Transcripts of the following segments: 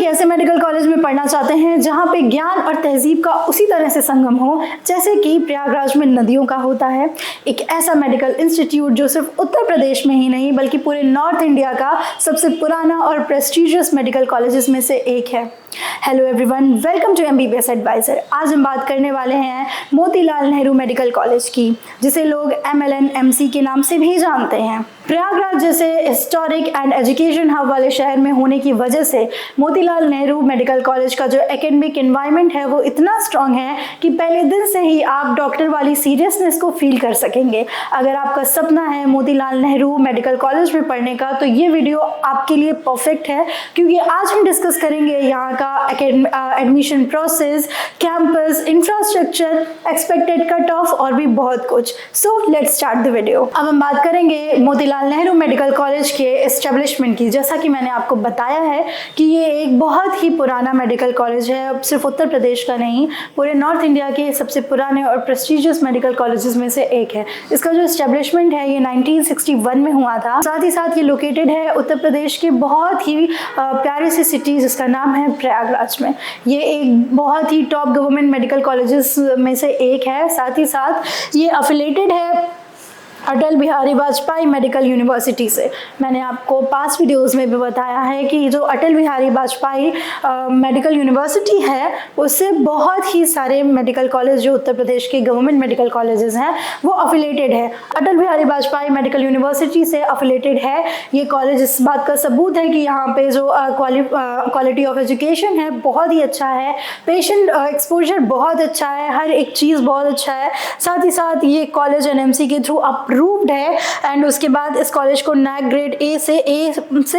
एक ऐसे medical college में पढ़ना चाहते हैं जहां पे ज्ञान और तहजीब का उसी तरह से संगम हो जैसे कि प्रयागराज में नदियों का होता है, एक ऐसा मेडिकल इंस्टीट्यूट जो सिर्फ उत्तर प्रदेश में ही नहीं बल्कि पूरे नॉर्थ इंडिया का सबसे पुराना और प्रेस्टीजियस मेडिकल कॉलेजेस में से एक है। Hello everyone, welcome to MBBS advisor. आज हम बात करने वाले हैं मोतीलाल नेहरू मेडिकल कॉलेज की, जिसे लोग MLN-MC के नाम से भी जानते हैं। प्रयागराज जैसे हिस्टोरिक एंड एजुकेशन हब वाले शहर में होने की वजह से मोतीलाल नेहरू मेडिकल कॉलेज का जो एकेडमिक एनवायरनमेंट है वो इतना स्ट्रांग है कि पहले दिन से ही आप डॉक्टर वाली सीरियसनेस को फील कर सकेंगे। अगर आपका सपना है मोतीलाल नेहरू मेडिकल कॉलेज में पढ़ने का तो ये वीडियो आपके लिए परफेक्ट है, क्योंकि आज हम डिस्कस करेंगे यहाँ का admission process, campus, infrastructure, expected cut off और भी बहुत कुछ। So let's start the video. अब हम बात करेंगे मोतीलाल नेहरू मेडिकल कॉलेज के एस्टेब्लिशमेंट की। जैसा कि मैंने आपको बताया है कि ये एक बहुत ही पुराना मेडिकल कॉलेज है, सिर्फ उत्तर प्रदेश का नहीं, पूरे नॉर्थ इंडिया के सबसे पुराने और प्रेस्टीजियस मेडिकल कॉलेजेस में से एक है। इसका जो एस्टेब्लिशमेंट है ये 1961 में हुआ था। साथ ही साथ ये लोकेटेड है उत्तर प्रदेश के बहुत ही प्यारे सी सिटी जिसका नाम है प्रयागराज में। ये एक बहुत ही टॉप गवर्नमेंट मेडिकल कॉलेजेस में से एक है। साथ ही साथ ये अफिलेटेड है अटल बिहारी वाजपेयी मेडिकल यूनिवर्सिटी से। मैंने आपको पास वीडियोस में भी बताया है कि जो अटल बिहारी वाजपेयी मेडिकल यूनिवर्सिटी है उससे बहुत ही सारे मेडिकल कॉलेज जो उत्तर प्रदेश के गवर्नमेंट मेडिकल कॉलेजेस हैं वो अफिलेटेड है। अटल बिहारी वाजपेयी मेडिकल यूनिवर्सिटी से अफिलेटेड है ये कॉलेज। इस बात का सबूत है कि यहाँ पे जो क्वालिटी ऑफ एजुकेशन है बहुत ही अच्छा है, पेशेंट एक्सपोजर बहुत अच्छा है, हर एक चीज़ बहुत अच्छा है। साथ ही साथ ये कॉलेज NMC के थ्रू अप्रूव्ड है एंड उसके बाद इस कॉलेज को NAC ग्रेड A से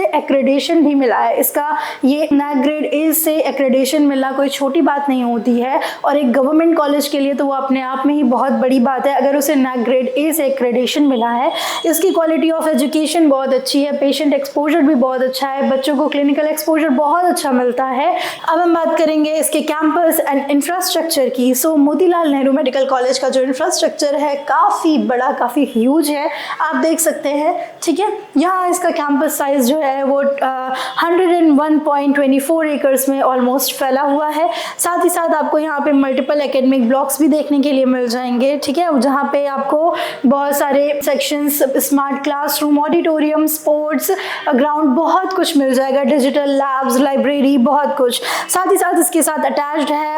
एक्रेडिशन भी मिला है। इसका ये NAC ग्रेड A से एक्रेडिशन मिलना कोई छोटी बात नहीं होती है, और एक गवर्नमेंट कॉलेज के लिए तो वो अपने आप में ही बहुत बड़ी बात है अगर उसे NAC ग्रेड A से एक्रेडिशन मिला है। इसकी क्वालिटी ऑफ एजुकेशन बहुत अच्छी है, पेशेंट एक्सपोजर भी बहुत अच्छा है, बच्चों को क्लिनिकल एक्सपोजर बहुत अच्छा मिलता है। अब हम बात करेंगे इसके कैंपस एंड इंफ्रास्ट्रक्चर की। सो मोतीलाल नेहरू मेडिकल कॉलेज का जो इंफ्रास्ट्रक्चर है काफ़ी बड़ा, काफ़ी ह्यूज है, आप देख सकते हैं। ठीक है, यहाँ इसका कैंपस साइज जो है वो 101.24 एकर्स में ऑलमोस्ट फैला हुआ है। साथ ही साथ आपको यहाँ पे मल्टीपल एकेडमिक ब्लॉक्स भी देखने के लिए मिल जाएंगे। ठीक है, जहाँ पे आपको बहुत सारे sections, smart classroom, auditorium, sports ground, बहुत कुछ मिल जाएगा, डिजिटल लैब्स, लाइब्रेरी, बहुत कुछ। साथ ही साथ इसके साथ अटैच्ड है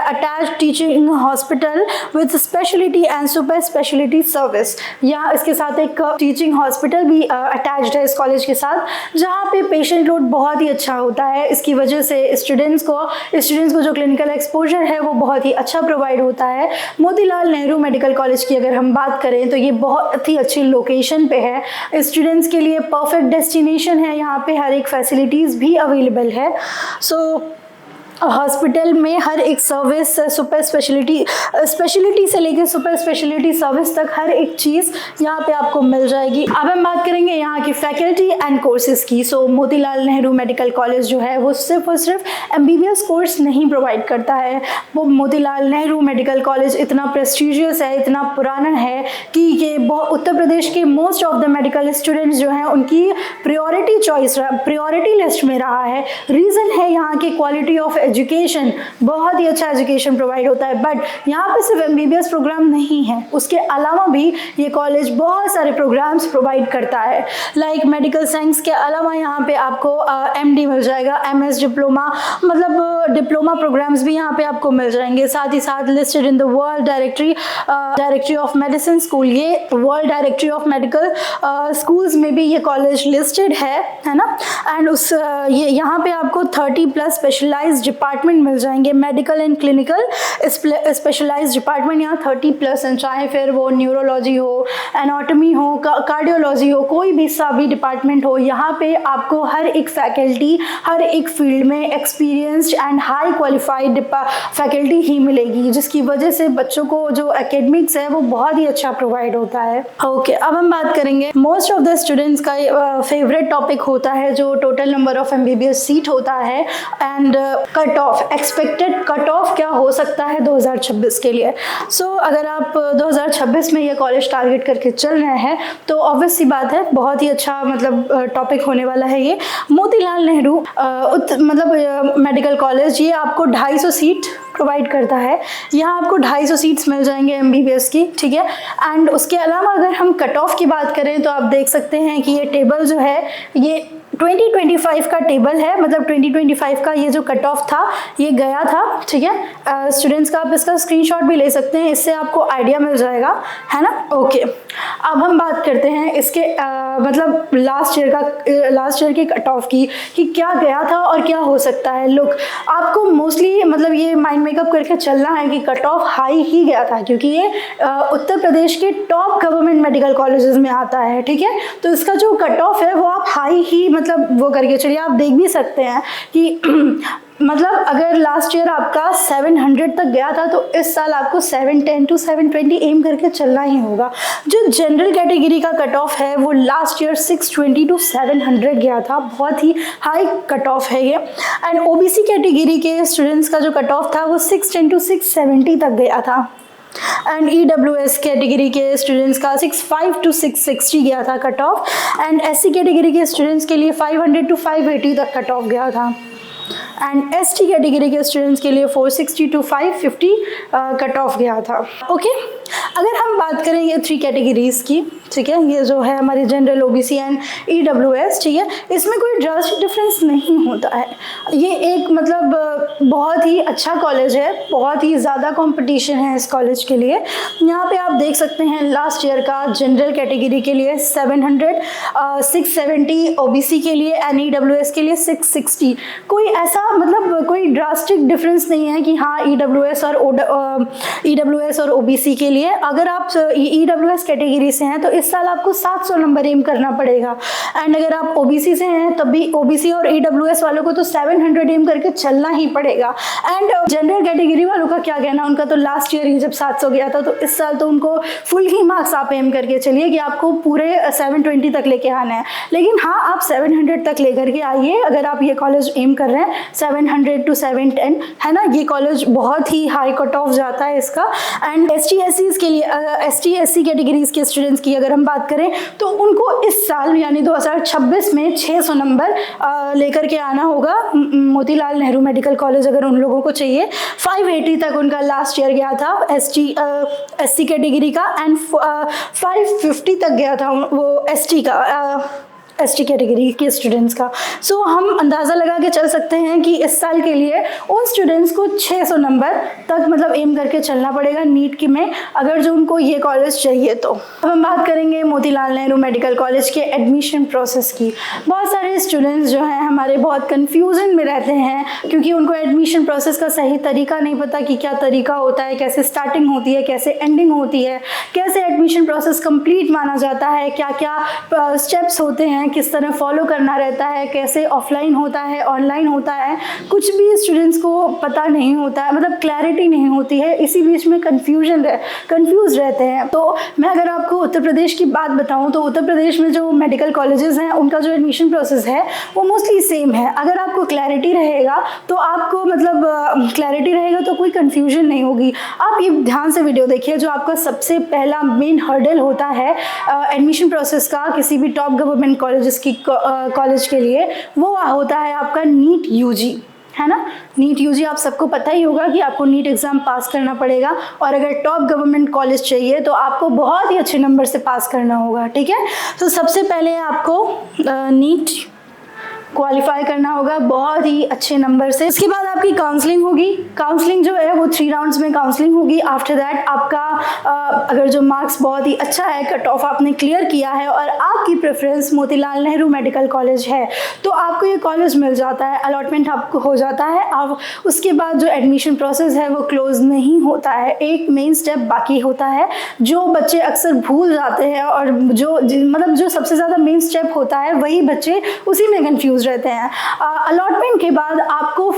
teaching hospital with speciality and super speciality service. यहाँ इसके साथ एक टीचिंग हॉस्पिटल भी अटैच्ड है इस कॉलेज के साथ, जहाँ पे पेशेंट लोड बहुत ही अच्छा होता है। इसकी वजह से स्टूडेंट्स को जो क्लिनिकल एक्सपोजर है वो बहुत ही अच्छा प्रोवाइड होता है। मोतीलाल नेहरू मेडिकल कॉलेज की अगर हम बात करें तो ये बहुत ही अच्छी लोकेशन पे है, स्टूडेंट्स के लिए परफेक्ट डेस्टिनेशन है। यहाँ पे हर एक फैसिलिटीज़ भी अवेलेबल है। सो हॉस्पिटल में हर एक सर्विस, सुपर स्पेशलिटी से लेकर सुपर स्पेशलिटी सर्विस तक हर एक चीज़ यहाँ पे आपको मिल जाएगी। अब हम बात करेंगे यहाँ की फैकल्टी एंड कोर्सेज की। सो मोतीलाल नेहरू मेडिकल कॉलेज जो है वो सिर्फ और सिर्फ MBBS कोर्स नहीं प्रोवाइड करता है। वो मोतीलाल नेहरू मेडिकल कॉलेज इतना प्रेस्टीजियस है, इतना पुराना है कि ये उत्तर प्रदेश के most of the medical students जो हैं उनकी प्रायोरिटी लिस्ट में रहा है। रीज़न है यहाँ की क्वालिटी ऑफ एजुकेशन, बहुत ही अच्छा एजुकेशन प्रोवाइड होता है। बट यहाँ पे सिर्फ MBBS प्रोग्राम नहीं है, उसके अलावा भी ये कॉलेज बहुत सारे प्रोग्राम्स प्रोवाइड करता है। लाइक मेडिकल साइंस के अलावा यहाँ पे आपको MD मिल जाएगा, MS डिप्लोमा, मतलब डिप्लोमा प्रोग्राम्स भी यहाँ पे आपको मिल जाएंगे। साथ ही साथ listed in the world directory of medicine school, ये world directory of medical schools में भी ये कॉलेज लिस्टेड है ना। एंड ये यहाँ पे आपको 30+ स्पेशलाइज्ड डिपार्टमेंट मिल जाएंगे, medical and clinical specialised department यहाँ 30+ हैं, चाहे फिर वो न्यूरोलॉजी हो, एनाटॉमी हो, कार्डियोलॉजी हो, कोई भी सा भी डिपार्टमेंट हो, यहाँ पे आपको हर एक फैकल्टी हर एक फील्ड में experienced and high qualified faculty ही मिलेगी, जिसकी वजह से बच्चों को जो एकेडमिक्स है वो बहुत ही अच्छा प्रोवाइड होता है। ओके, अब हम बात करेंगे मोस्ट ऑफ द स्टूडेंट्स का फेवरेट टॉपिक होता है जो total number of MBBS seat होता है and cut off, expected cut off क्या हो सकता है 2026 के लिए। अगर आप 2026 में ये कॉलेज टारगेट करके चल रहे हैं तो ऑब्वियस सी बात है, बहुत ही अच्छा मतलब टॉपिक होने वाला है ये। मोतीलाल नेहरू मेडिकल कॉलेज, ये आपको 250 सीट प्रोवाइड करता है। यहाँ आपको 250 सीट्स मिल जाएंगे MBBS की, ठीक है। एंड उसके अलावा अगर हम कट ऑफ की बात करें तो आप देख सकते हैं कि ये टेबल जो है ये 2025 का टेबल है, मतलब 2025 का ये जो कट ऑफ था ये गया था, ठीक है। स्टूडेंट्स का आप इसका स्क्रीनशॉट भी ले सकते हैं, इससे आपको आइडिया मिल जाएगा, है ना। ओके, अब हम बात करते हैं इसके मतलब लास्ट ईयर के कट ऑफ की, कि क्या गया था और क्या हो सकता है। लुक, आपको मोस्टली मतलब ये माइंड मेकअप करके चलना है कि कट ऑफ हाई ही गया था, क्योंकि ये उत्तर प्रदेश के टॉप गवर्नमेंट मेडिकल कॉलेजेस में आता है, ठीक है। तो इसका जो कट ऑफ है वो आप हाई ही मतलब वो करके चलिए। आप देख भी सकते हैं कि मतलब अगर लास्ट ईयर आपका 700 तक गया था तो इस साल आपको 710 to 720 एम करके चलना ही होगा। जो जनरल कैटेगरी का कट ऑफ है वो लास्ट ईयर 620 to 700 गया था, बहुत ही हाई कट ऑफ है ये। एंड OBC कैटेगरी के स्टूडेंट्स का जो कट ऑफ था वो 610 to 670 तक गया था। एंड EWS कैटेगरी के स्टूडेंट्स का 65 to 660 गया था cut off. And SC category के स्टूडेंट्स के लिए 500 to 580 तक कट ऑफ गया था। एंड ST कैटेगरी के स्टूडेंट्स के लिए 460 to 550 कट ऑफ गया था। ओके, अगर हम बात करें ये 3 कैटेगरीज की, ठीक है, ये जो है हमारी जनरल, OBC एंड EWS, ठीक है, इसमें कोई ड्रास्टिक डिफरेंस नहीं होता है। ये एक मतलब बहुत ही अच्छा कॉलेज है, बहुत ही ज़्यादा कंपटीशन है इस कॉलेज के लिए। यहाँ पे आप देख सकते हैं लास्ट ईयर का जनरल कैटेगरी के लिए 700, 670 OBC के लिए एंड EWS के लिए 660। कोई ऐसा मतलब कोई ड्रास्टिक डिफरेंस नहीं है कि हाँ EWS और OBC के लिए। अगर आप EWS कैटेगरी से हैं तो इस साल आपको 700 नंबर एम करना पड़ेगा। एंड अगर आप OBC से हैं तब भी OBC और EWS वालों को तो 700 एम करके चलना ही पड़ेगा। एंड जनरल कैटेगरी वालों का क्या कहना, उनका तो लास्ट ईयर ही जब 700 गया था, तो इस साल तो उनको फुल ही मार्क्स आप एम करके चलिए कि आपको पूरे 720 तक लेके आना है। लेकिन हाँ, आप 700 तक लेकर के आइए अगर आप ये कॉलेज एम कर रहे हैं, 700 to 710, है ना। ये कॉलेज बहुत ही हाई कट ऑफ जाता है इसका। एंड ST/SCs के लिए, ST/SC कैटेगरीज के स्टूडेंट्स की अगर हम बात करें तो उनको इस साल यानी 2026 में 600 नंबर लेकर के आना होगा। मोतीलाल नेहरू मेडिकल कॉलेज अगर उन लोगों को चाहिए, 580 तक उनका लास्ट ईयर गया था SC कैटेगरी का, एंड 550 तक गया था वो ST कैटेगरी के स्टूडेंट्स का। सो हम अंदाज़ा लगा के चल सकते हैं कि इस साल के लिए उन स्टूडेंट्स को 600 नंबर तक मतलब एम करके चलना पड़ेगा नीट की में, अगर जो उनको ये कॉलेज चाहिए तो। अब हम बात करेंगे मोतीलाल नेहरू मेडिकल कॉलेज के एडमिशन प्रोसेस की। बहुत सारे स्टूडेंट्स जो हैं हमारे बहुत कन्फ्यूजन में रहते हैं, क्योंकि उनको एडमिशन प्रोसेस का सही तरीका नहीं पता कि क्या तरीका होता है, कैसे स्टार्टिंग होती है, कैसे एंडिंग होती है, कैसे एडमिशन प्रोसेस कंप्लीट माना जाता है, क्या क्या स्टेप्स होते हैं, किस तरह फॉलो करना रहता है, कैसे ऑफलाइन होता है, ऑनलाइन होता है, कुछ भी स्टूडेंट्स को पता नहीं होता है, मतलब क्लैरिटी नहीं होती है। इसी बीच में कंफ्यूज रहते हैं। तो मैं अगर आपको उत्तर प्रदेश की बात बताऊं तो उत्तर प्रदेश में जो मेडिकल कॉलेजेस हैं उनका जो एडमिशन प्रोसेस है वो मोस्टली सेम है। अगर आपको क्लैरिटी रहेगा तो आपको मतलब क्लैरिटी रहेगा तो कोई कन्फ्यूजन नहीं होगी। आप ये ध्यान से वीडियो देखिए। जो आपका सबसे पहला मेन हर्डल होता है एडमिशन प्रोसेस का किसी भी टॉप गवर्नमेंट कॉलेज के लिए, वो होता है आपका नीट UG, है ना। नीट UG आप सबको पता ही होगा कि आपको नीट एग्ज़ाम पास करना पड़ेगा, और अगर टॉप गवर्नमेंट कॉलेज चाहिए तो आपको बहुत ही अच्छे नंबर से पास करना होगा, ठीक है। तो सबसे पहले आपको नीट क्वालिफाई करना होगा बहुत ही अच्छे नंबर से। इसके बाद आपकी काउंसलिंग होगी। काउंसलिंग जो है वो 3 राउंड्स में काउंसलिंग होगी। आफ्टर दैट आपका अगर जो मार्क्स बहुत ही अच्छा है, कट ऑफ आपने क्लियर किया है और आपकी preference Motilal Nehru medical college है, तो आपको ये कॉलेज मिल जाता है, अलॉटमेंट आपको हो जाता है। अब उसके बाद जो एडमिशन प्रोसेस है वो क्लोज नहीं होता है, एक मेन स्टेप बाकी होता है जो बच्चे अक्सर भूल जाते हैं, और जो सबसे ज़्यादा मेन स्टेप होता है वही बच्चे उसी में कन्फ्यूज चांसेस रहते हैं। अलॉटमेंट के बाद आपको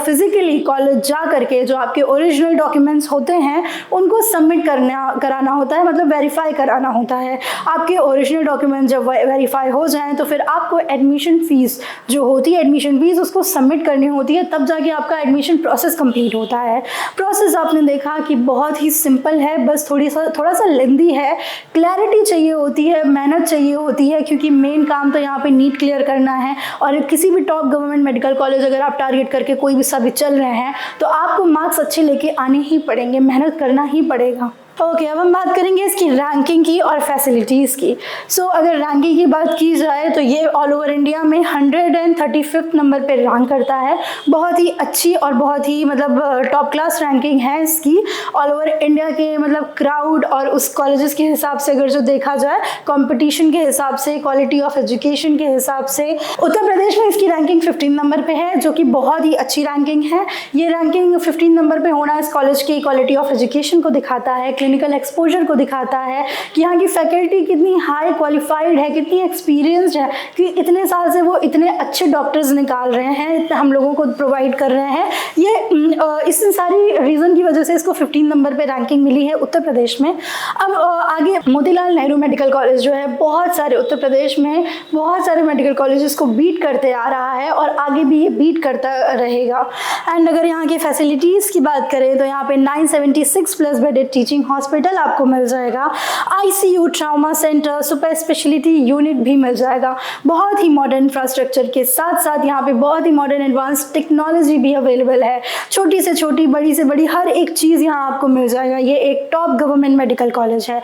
फिजिकली कॉलेज जा करके जो आपके ओरिजिनल डॉक्यूमेंट्स होते हैं उनको सबमिट कराना होता है, मतलब वेरीफाई कराना होता है। आपके ओरिजिनल डॉक्यूमेंट जब वेरीफाई हो जाएं तो फिर आपको एडमिशन फ़ीस जो होती है, एडमिशन फ़ीस उसको सबमिट करनी होती है, तब जाके आपका एडमिशन प्रोसेस कंप्लीट होता है। प्रोसेस आपने देखा कि बहुत ही सिंपल है, बस थोड़ा सा लेंदी है। क्लैरिटी चाहिए होती है, मेहनत चाहिए होती है, क्योंकि मेन काम तो यहाँ पे नीट क्लियर करना है। और किसी भी टॉप गवर्नमेंट मेडिकल कॉलेज अगर आप टारगेट करके कोई भी सभी चल रहे हैं तो आपको मार्क्स अच्छे लेके आने ही पड़ेंगे, मेहनत करना ही पड़ेगा। ओके, अब हम बात करेंगे इसकी रैंकिंग की और फैसिलिटीज़ की। सो अगर रैंकिंग की बात की जाए तो ये ऑल ओवर इंडिया में 135 नंबर पे रैंक करता है। बहुत ही अच्छी और बहुत ही मतलब टॉप क्लास रैंकिंग है इसकी ऑल ओवर इंडिया के मतलब क्राउड और उस कॉलेजेस के हिसाब से अगर जो देखा जाए, कंपटीशन के हिसाब से, क्वालिटी ऑफ एजुकेशन के हिसाब से। उत्तर प्रदेश में इसकी रैंकिंग 15 नंबर पे है, जो कि बहुत ही अच्छी रैंकिंग है। ये रैंकिंग 15 नंबर पे होना इस कॉलेज की क्वालिटी ऑफ एजुकेशन को दिखाता है, क्लिनिकल एक्सपोजर को दिखाता है कि यहाँ की फैकल्टी कितनी हाई क्वालिफाइड है, कितनी एक्सपीरियंस्ड है, कि इतने साल से वो इतने अच्छे डॉक्टर्स निकाल रहे हैं, हम लोगों को प्रोवाइड कर रहे हैं। ये इस सारी रीज़न की वजह से इसको 15 नंबर पे रैंकिंग मिली है उत्तर प्रदेश में। अब आगे मोतीलाल नेहरू मेडिकल कॉलेज जो है बहुत सारे उत्तर प्रदेश में बहुत सारे मेडिकल कॉलेजेस को बीट करते आ रहा है और आगे भी ये बीट करता रहेगा। एंड अगर यहाँ की फैसिलिटीज़ की बात करें तो यहाँ पे 976 प्लस बेडेड टीचिंग हॉस्पिटल आपको मिल जाएगा, ICU, trauma centre, super speciality unit भी मिल जाएगा। बहुत ही मॉडर्न इंफ्रास्ट्रक्चर के साथ साथ यहाँ पे बहुत ही मॉडर्न एडवांस टेक्नोलॉजी भी अवेलेबल है। छोटी से छोटी, बड़ी से बड़ी हर एक चीज़ यहाँ आपको मिल जाएगा। ये एक टॉप गवर्नमेंट मेडिकल कॉलेज है।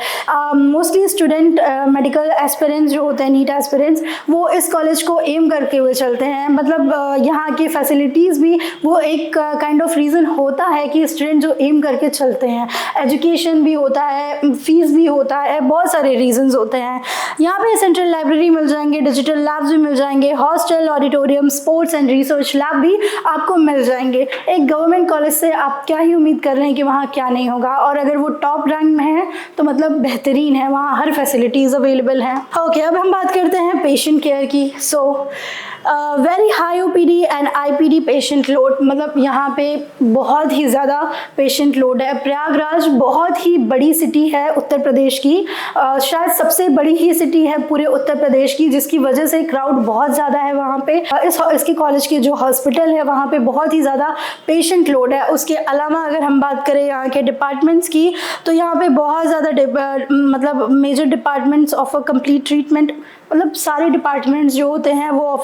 मोस्टली स्टूडेंट मेडिकल एस्पिरेंट्स जो होते हैं, नीट एस्पिरेंट्स, वो इस कॉलेज को एम करके हुए चलते हैं। मतलब यहाँ की फैसिलिटीज़ भी वो एक काइंड ऑफ रीज़न होता है कि स्टूडेंट जो एम करके चलते हैं। एजुकेशन भी होता है, फीस भी होता है, बहुत सारे रीजंस होते हैं। यहाँ पे सेंट्रल लाइब्रेरी मिल जाएंगे, डिजिटल लैब्स भी मिल जाएंगे, hostel, auditorium, sports and research lab भी आपको मिल जाएंगे। एक गवर्नमेंट कॉलेज से आप क्या ही उम्मीद कर रहे हैं कि वहाँ क्या नहीं होगा, और अगर वो टॉप रैंक में है तो मतलब बेहतरीन है, वहाँ हर फैसिलिटीज़ अवेलेबल हैं। ओके, अब हम बात करते हैं पेशेंट केयर की। Very high OPD and IPD patient load, मतलब यहाँ पे बहुत ही ज़्यादा पेशेंट लोड है। प्रयागराज बहुत ही बड़ी सिटी है उत्तर प्रदेश की, शायद सबसे बड़ी ही सिटी है पूरे उत्तर प्रदेश की, जिसकी वजह से क्राउड बहुत ज़्यादा है वहाँ पे। इसके कॉलेज के जो हॉस्पिटल है वहाँ पे बहुत ही ज़्यादा पेशेंट लोड है। उसके अलावा अगर हम बात करें यहाँ के डिपार्टमेंट्स की तो यहाँ पे बहुत ज़्यादा मतलब major departments offer complete treatment, मतलब सारे डिपार्टमेंट्स जो होते हैं वो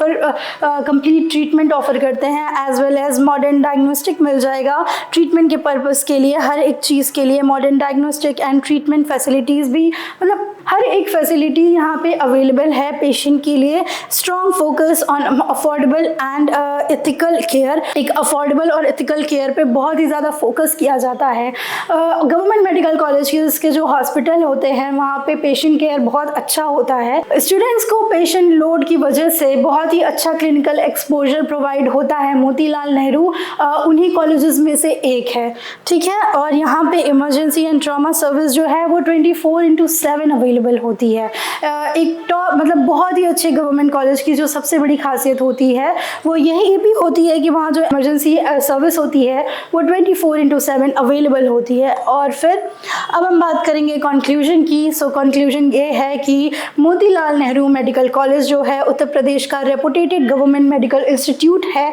कंप्लीट ट्रीटमेंट ऑफर करते हैं। As well as modern diagnostic मिल जाएगा ट्रीटमेंट के पर्पस के लिए, हर एक चीज़ के लिए modern diagnostic and treatment facilities भी, मतलब हर एक फैसिलिटी यहाँ पे अवेलेबल है पेशेंट के लिए। Strong focus on affordable and ethical care, एक अफोर्डेबल और एथिकल केयर पे बहुत ही ज़्यादा फोकस किया जाता है। गवर्नमेंट मेडिकल कॉलेज के जो हॉस्पिटल होते हैं वहाँ पे पेशेंट केयर बहुत अच्छा होता है। स्टूडेंट्स को पेशेंट लोड की वजह से बहुत ही अच्छा क्लिनिकल एक्सपोजर प्रोवाइड होता है। मोतीलाल नेहरू उन्हीं कॉलेजेस में से एक है, ठीक है। और यहाँ पे इमरजेंसी एंड ट्रॉमा सर्विस जो है वो 24/7 अवेलेबल होती है। एक टॉप मतलब बहुत ही अच्छे गवर्नमेंट कॉलेज की जो सबसे बड़ी खासियत होती है वो यही भी होती है कि वहाँ जो इमरजेंसी सर्विस होती है वो 24/7 अवेलेबल होती है। और फिर अब हम बात करेंगे कंक्लूजन की। सो कंक्लूजन ये है कि मोतीलाल नेहरू मेडिकल कॉलेज जो है उत्तर प्रदेश का रेपुटेटेड गवर्नमेंट मेडिकल इंस्टीट्यूट है।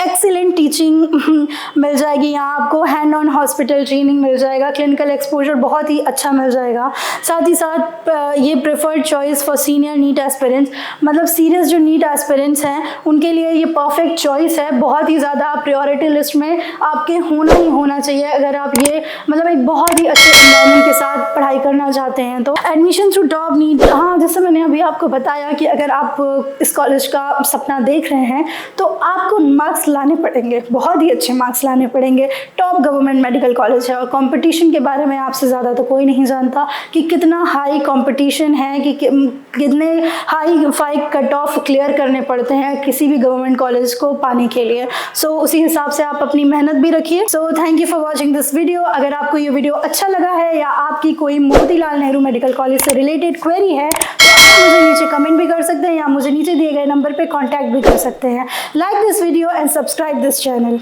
एक्सीलेंट टीचिंग मिल जाएगी यहाँ आपको, हैंड ऑन हॉस्पिटल ट्रेनिंग मिल जाएगा, क्लिनिकल एक्सपोजर बहुत ही अच्छा मिल जाएगा। साथ ही साथ ये preferred choice for senior NEET aspirants, मतलब सीरियस जो नीट एस्पिरेंट्स हैं उनके लिए ये परफेक्ट चॉइस है। बहुत ही ज़्यादा प्रायोरिटी लिस्ट में आपके होना ही होना चाहिए अगर आप ये मतलब एक बहुत ही अच्छे एनवायरनमेंट के साथ पढ़ाई करना चाहते हैं। तो एडमिशन थ्रू टॉप नीट, हाँ जैसे मैंने अभी आपको बताया कि अगर आप इस कॉलेज का सपना देख रहे हैं तो आपको मार्क्स लाने पड़ेंगे, बहुत ही अच्छे मार्क्स लाने पड़ेंगे। टॉप गवर्नमेंट मेडिकल कॉलेज है और कंपटीशन के बारे में आपसे ज़्यादा तो कोई नहीं जानता कि कितना हाई कंपटीशन है, कि कितने hi fi cut off clear करने पड़ते हैं किसी भी गवर्नमेंट कॉलेज को पाने के लिए। सो उसी हिसाब से आप अपनी मेहनत भी रखिए। So thank you for watching this video. अगर आपको ये वीडियो अच्छा लगा है या आपकी कोई मोतीलाल नेहरू मेडिकल कॉलेज से रिलेटेड क्वेरी है तो आप मुझे नीचे कमेंट भी कर सकते हैं या मुझे नीचे दिए गए नंबर पे कांटेक्ट भी कर सकते हैं। Like this video and subscribe this channel.